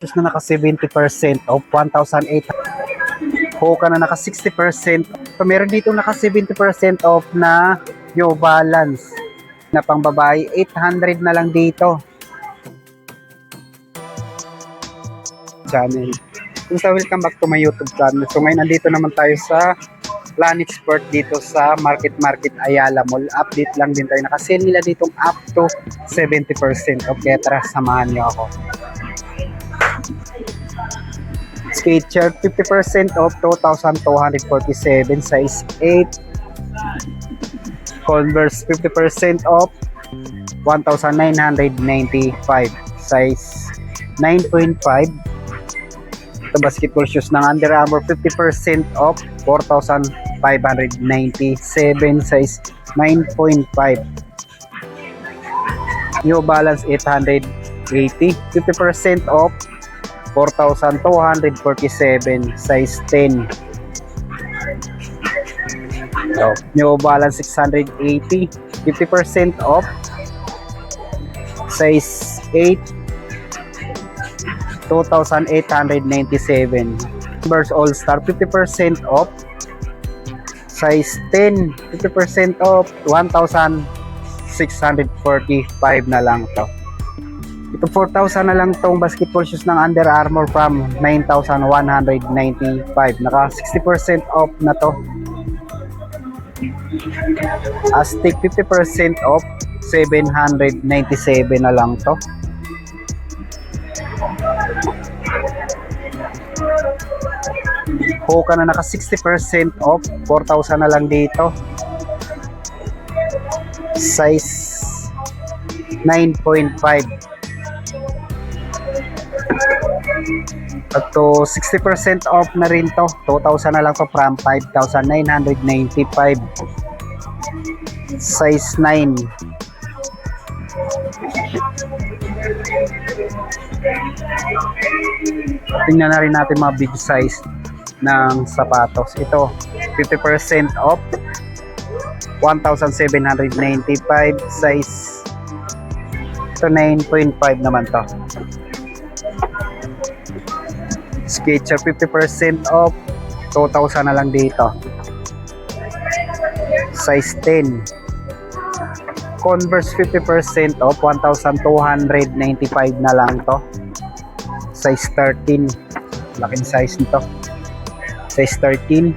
Just na naka 70% of 1,800. Hoka na naka 60%. So, meron dito naka 70% off na New Balance na pang babae. 800 na lang dito. Channel. So, welcome back to my YouTube channel. So, ngayon nandito naman tayo sa Planet Sport dito sa Market Ayala Mall. Update lang din tayo. Naka-sale nila ditong up to 70%. Okay, tara, samahan niyo ako. Skate shirt 50% off 2,247 size 8. Converse 50% off 1,995 size 9.5. Ito basketball shoes ng Under Armour 50% off 4,597 size 9.5. New Balance 880 50% off 4,247 size 10. So, New Balance 680 50% off size 8 2,897. Converse All Star 50% off size 10 50% off 1,645 na lang to. Ito 4,000 na lang tong basketball shoes ng Under Armour from 9,195. Naka 60% off na to. Aztec 50% off 797 na lang to. Hoka na naka 60% off 4,000 na lang dito. Size 9.5. At to 60% off na rin to. 2,000 na lang to from 5,995. Size 9. Tingnan na rin natin mga big size ng sapatos. Ito 50% off 1,795 size. Ito 9.5 naman to. Skate shirt 50% off 2,000 na lang dito. Size 10. Converse 50% off 1,295 na lang to. Size 13. Laking size nito. Size 13.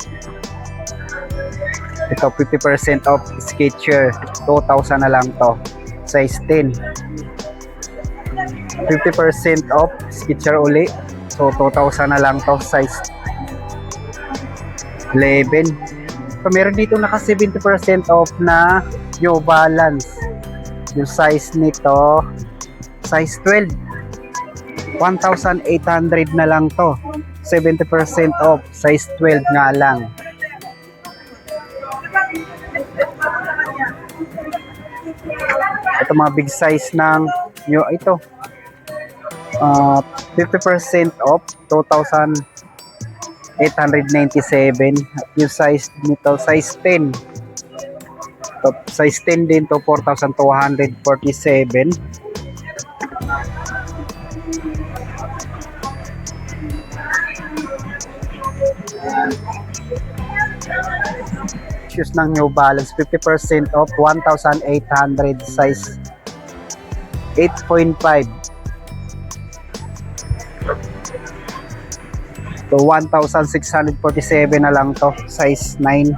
Ito 50% off skate shirt 2,000 na lang to. Size 10. 50% off skate shirt uli. So 2,000 na lang to, size 11. So meron dito naka 70% off na New Balance. Yung size nito, size 12. 1,800 na lang to. 70% off, size 12 nga lang. Ito mga big size ng ito. 50% off 2,897. Yung size nito size 10. So, size 10 din to 4,247. Shoes ng New Balance 50% off 1,800 size 8.5. So 1,647 na lang to, size 9.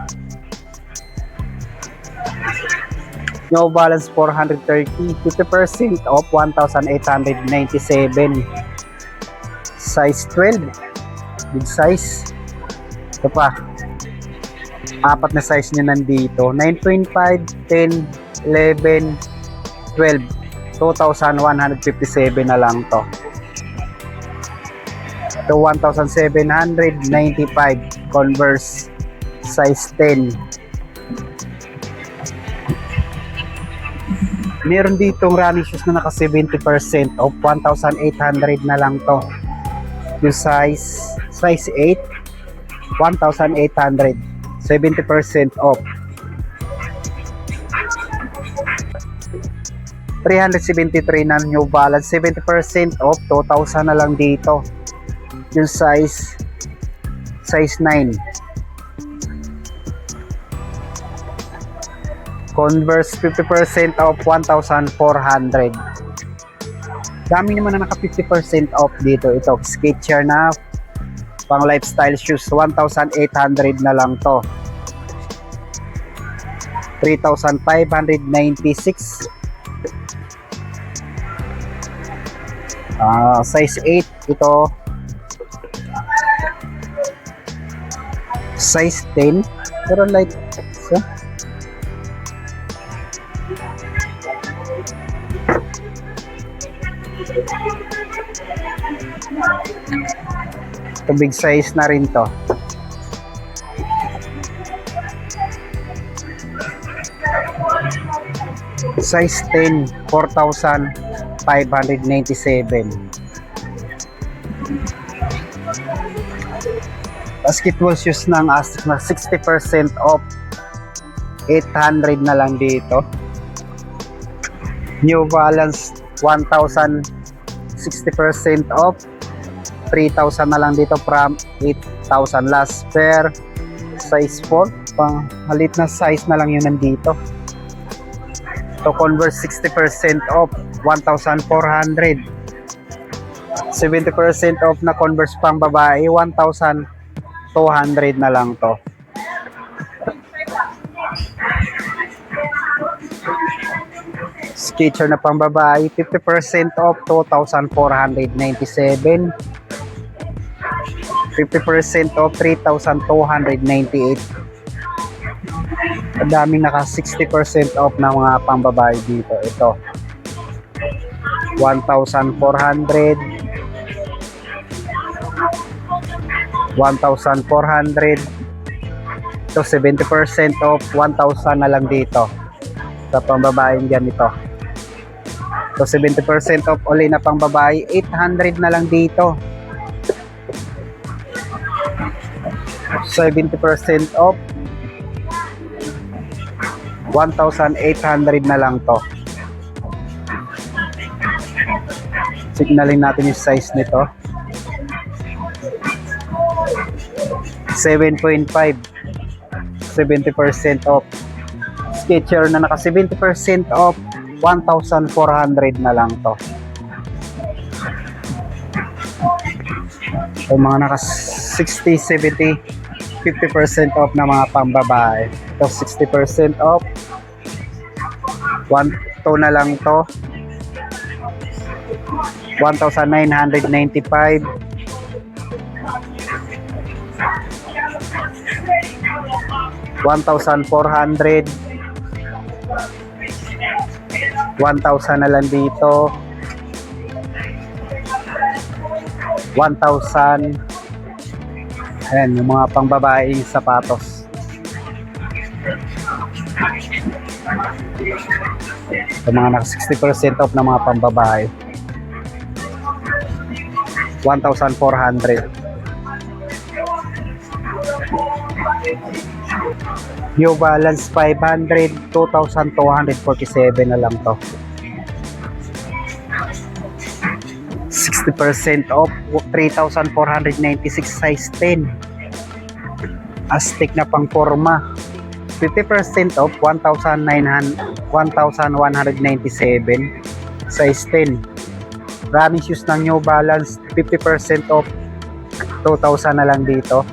New Balance 430 50% off 1,897 size 12. Big size. Ito pa, apat na size nyo nandito, 9.5, 10, 11, 12. 2,157 na lang to. To 1,795. Converse size 10. Meron ditong running shoes na naka 70% off 1,800 na lang to. Yung size 8 1,800, 70% off. 373 na New Balance, 70% off, 2,000 na lang dito. Yung size 9. Converse 50% off, 1,400. Dami naman na naka 50% off dito. Ito, Skechers na pang lifestyle shoes, 1,800 na lang to. 3,596. Size 8 ito. Size 10 pero light. So, ito big size na rin to. Size 10, 4,597. Basketball shoes ng Aztec na 60% off, 800 na lang dito. New Balance 1,000, 60% off, 3,000 na lang dito from 8,000. Last pair, size 4, pang halit na size na lang yun nandito. To Converse 60% off, 1,400. 70% off na Converse pang babae, 1,200 na lang to. Skechers na pang babae, 50% off, 2,497. 50% off, 3,298. Ang daming naka 60% off na mga pambabae dito. Ito 1,400, 1,400. Ito 70% off, 1,000 na lang dito sa pambabaeng ganito. Ito 70% off ulit na pambabae, 800 na lang dito. 70% off, 1,800 na lang to. Signalin natin yung size nito. 7.5, 70% off. Skechers na naka 70% off, 1,400 na lang to. So, mga naka 60, 70, 50% off na mga pambabae. Ito 60% off, 1 to na lang to, 1,995. 1,400, 1,000 na lang dito, 1,000. Ayan, yung mga pangbabaeng sapatos. Yung mga naka 60% off na mga pambabae, 1,400. New Balance 500, 2,247 na lang to. 60% off, 3,496, size 10. Aztec na pang forma, 50% off, 1,197, size 10. Running shoes ng New Balance, 50% off, 2,000 na lang dito.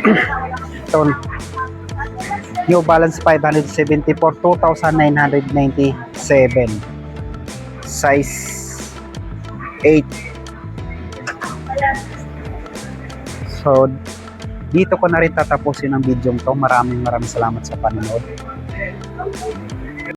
Ito, New Balance 574, 2,997, size 8. So, dito ko na rin tatapusin ang video to. Maraming salamat sa panonood.